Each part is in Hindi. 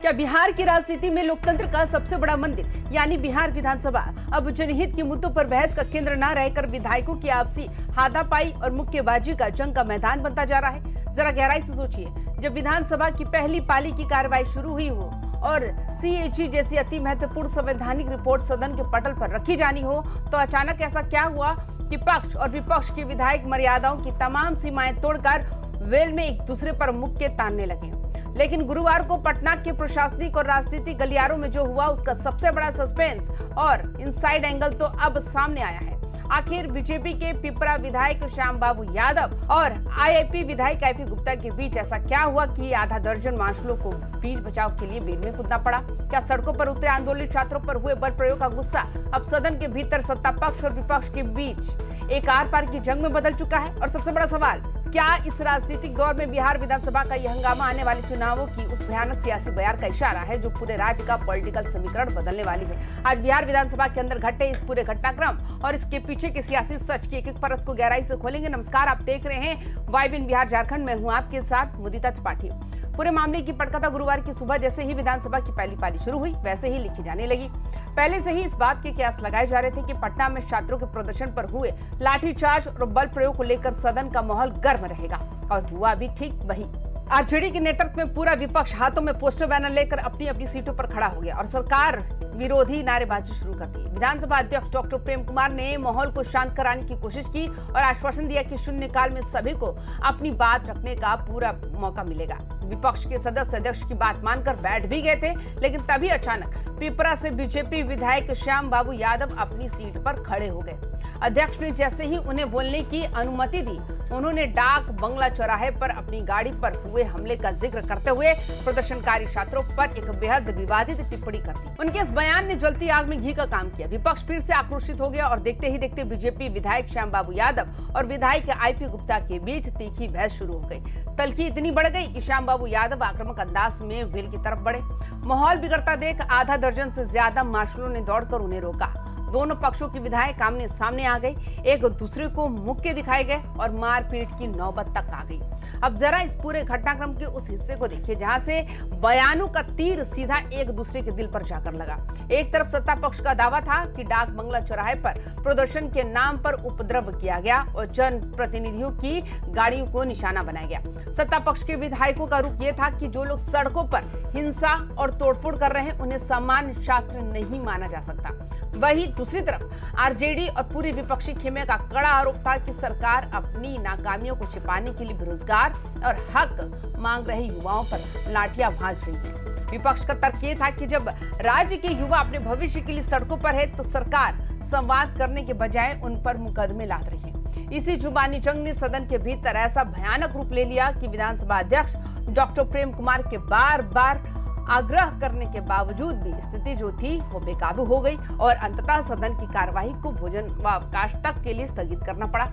क्या बिहार की राजनीति में लोकतंत्र का सबसे बड़ा मंदिर यानी बिहार विधानसभा अब जनहित के मुद्दों पर बहस का केंद्र न रहकर विधायकों की आपसी हाथापाई और मुक्केबाजी का जंग का मैदान बनता जा रहा है? जरा गहराई से सोचिए, जब विधानसभा की पहली पाली की कार्रवाई शुरू हुई हो और सीएजी जैसी अति महत्वपूर्ण संवैधानिक रिपोर्ट सदन के पटल पर रखी जानी हो, तो अचानक ऐसा क्या हुआ कि पक्ष और विपक्ष के विधायक मर्यादाओं की तमाम सीमाएं तोड़कर वेल में एक दूसरे पर मुक्के तानने लगे। लेकिन गुरुवार को पटना के प्रशासनिक और राजनीतिक गलियारों में जो हुआ, उसका सबसे बड़ा सस्पेंस और इनसाइड एंगल तो अब सामने आया है। आखिर बीजेपी के पिपरा विधायक श्याम बाबू यादव और आईआईपी विधायक आईपी गुप्ता के बीच ऐसा क्या हुआ कि आधा दर्जन मार्शलों को बीच बचाव के लिए भीड़ में कूदना पड़ा? क्या सड़कों पर उतरे आंदोलित छात्रों पर हुए बल प्रयोग का गुस्सा अब सदन के भीतर सत्ता पक्ष और विपक्ष के बीच एक आर पार की जंग में बदल चुका है? और सबसे बड़ा सवाल, क्या इस राजनीतिक दौर में बिहार विधानसभा का यह हंगामा आने वाले चुनावों की उस भयानक सियासी बयार का इशारा है जो पूरे राज्य का पॉलिटिकल समीकरण बदलने वाली है? आज बिहार विधानसभा के अंदर घटे इस पूरे घटनाक्रम और इसके पीछे के सियासी सच की एक परत को गहराई से खोलेंगे। नमस्कार, आप देख रहे हैं वाइब बिहार झारखंड। मैं हूं आपके साथ मुदिता त्रिपाठी। पूरे मामले की पटकथा गुरुवार की सुबह जैसे ही विधानसभा की पहली पाली शुरू हुई, वैसे ही लिखी जाने लगी। पहले से ही इस बात के कयास लगाए जा रहे थे कि पटना में छात्रों के प्रदर्शन पर हुए लाठीचार्ज और बल प्रयोग को लेकर सदन का माहौल गर्म रहेगा, और हुआ भी ठीक वही। आरजेडी के नेतृत्व में पूरा विपक्ष हाथों में पोस्टर बैनर लेकर अपनी अपनी सीटों पर खड़ा हो गया और सरकार विरोधी नारेबाजी शुरू कर दी। विधानसभा अध्यक्ष डॉक्टर प्रेम कुमार ने माहौल को शांत कराने की कोशिश की और आश्वासन दिया कि शून्यकाल में सभी को अपनी बात रखने का पूरा मौका मिलेगा। विपक्ष के सदस्य अध्यक्ष की बात मानकर बैठ भी गए थे, लेकिन तभी अचानक पिपरा से बीजेपी विधायक श्याम बाबू यादव अपनी सीट पर खड़े हो गए। अध्यक्ष ने जैसे ही उन्हें बोलने की अनुमति दी, उन्होंने डाक बंगला चौराहे पर अपनी गाड़ी पर हुए हमले का जिक्र करते हुए प्रदर्शनकारी छात्रों पर एक बेहद विवादित टिप्पणी कर दी। उनके इस बयान ने जलती आग में घी का काम किया। विपक्ष फिर से आक्रोशित हो गया और देखते ही देखते बीजेपी विधायक श्याम बाबू यादव और विधायक आईपी गुप्ता के बीच तीखी बहस शुरू हो गई। तल्खी इतनी बढ़ गई कि श्याम बाबू यादव आक्रामक अंदाज में वेल की तरफ बढ़े। माहौल बिगड़ता देख आधा दर्जन से ज्यादा मार्शलों ने दौड़कर उन्हें रोका। दोनों पक्षों के विधायक आमने सामने आ गए, एक दूसरे को मुक्के दिखाए गए और मारपीट की नौबत तक आ गई। अब जरा इस पूरे घटनाक्रम के उस हिस्से को देखिए जहां से बयानों का तीर सीधा एक दूसरे के दिल पर जाकर लगा। एक तरफ सत्ता पक्ष का दावा था कि डाक बंगला चौराहे पर प्रदर्शन के नाम पर उपद्रव किया गया और जन प्रतिनिधियों की गाड़ियों को निशाना बनाया गया। सत्ता पक्ष के विधायकों का रुख यह था कि जो लोग सड़कों पर हिंसा और तोड़फोड़ कर रहे हैं उन्हें सामान्य छात्र नहीं माना जा सकता। वहीं दूसरी तरफ आरजेडी और पूरी विपक्षी खेमे का कड़ा आरोप था कि सरकार अपनी नाकामियों को छिपाने के लिए बेरोजगार और हक मांग रहे युवाओं पर लाठियां भांज रही है। विपक्ष का तर्क ये था कि जब राज्य के युवा अपने भविष्य के लिए सड़कों पर है तो सरकार संवाद करने के बजाय उन पर मुकदमे लाद रही है। इसी जुबानी जंग ने सदन के भीतर ऐसा भयानक रूप ले लिया कि विधानसभा अध्यक्ष डॉक्टर प्रेम कुमार के बार बार आग्रह करने के बावजूद भी स्थिति जो थी वो बेकाबू हो गई और अंततः सदन की कार्यवाही को भोजनावकाश तक के लिए स्थगित करना पड़ा।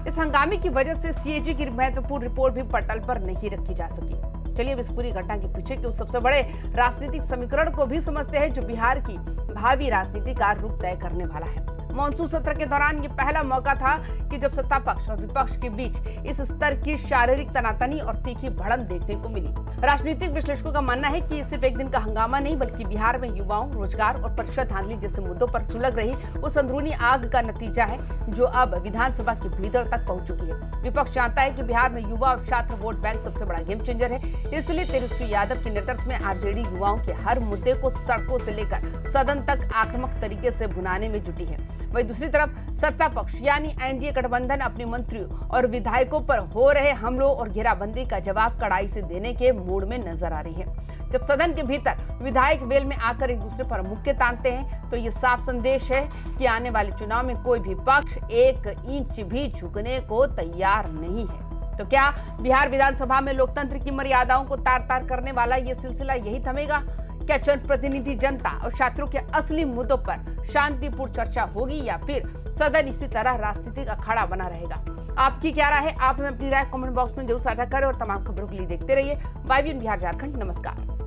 इस हंगामे की वजह से सीएजी की महत्वपूर्ण रिपोर्ट भी पटल पर नहीं रखी जा सकी। चलिए अब इस पूरी घटना के पीछे के उस सबसे बड़े राजनीतिक समीकरण को भी समझते हैं जो बिहार की भावी राजनीति का रुख तय करने वाला है। मॉनसून सत्र के दौरान ये पहला मौका था कि जब सत्ता पक्ष और विपक्ष के बीच इस स्तर की शारीरिक तनातनी और तीखी भड़क देखने को मिली। राजनीतिक विश्लेषकों का मानना है कि ये सिर्फ एक दिन का हंगामा नहीं बल्कि बिहार में युवाओं, रोजगार और परीक्षा धांधली जैसे मुद्दों पर सुलग रही उस अंदरूनी आग का नतीजा है जो अब विधानसभा के भीतर तक पहुंच चुकी है। विपक्ष जानता है कि बिहार में युवा और छात्र वोट बैंक सबसे बड़ा गेम चेंजर है, इसलिए तेजस्वी यादव के नेतृत्व में आरजेडी युवाओं के हर मुद्दे को सड़कों से लेकर सदन तक आक्रामक तरीके से भुनाने में जुटी है। वहीं दूसरी तरफ सत्ता पक्ष यानी एनडीए गठबंधन अपने मंत्रियों और विधायकों पर हो रहे हमलों और घेराबंदी का जवाब कड़ाई से देने के मूड में नजर आ रही है। जब सदन के भीतर विधायक वेल में आकर एक दूसरे पर मुक्के तानते हैं तो ये साफ संदेश है कि आने वाले चुनाव में कोई भी पक्ष एक इंच भी झुकने को तैयार नहीं है। तो क्या बिहार विधानसभा में लोकतंत्र की मर्यादाओं को तार तार करने वाला ये सिलसिला यही थमेगा? क्या जनप्रतिनिधि जनता और छात्रों के असली मुद्दों पर शांतिपूर्ण चर्चा होगी या फिर सदन इसी तरह राजनीतिक अखाड़ा बना रहेगा? आपकी क्या राय है? आप हमें अपनी राय कमेंट बॉक्स में जरूर साझा करें और तमाम खबरों के लिए देखते रहिए वाइब बिहार झारखंड। नमस्कार।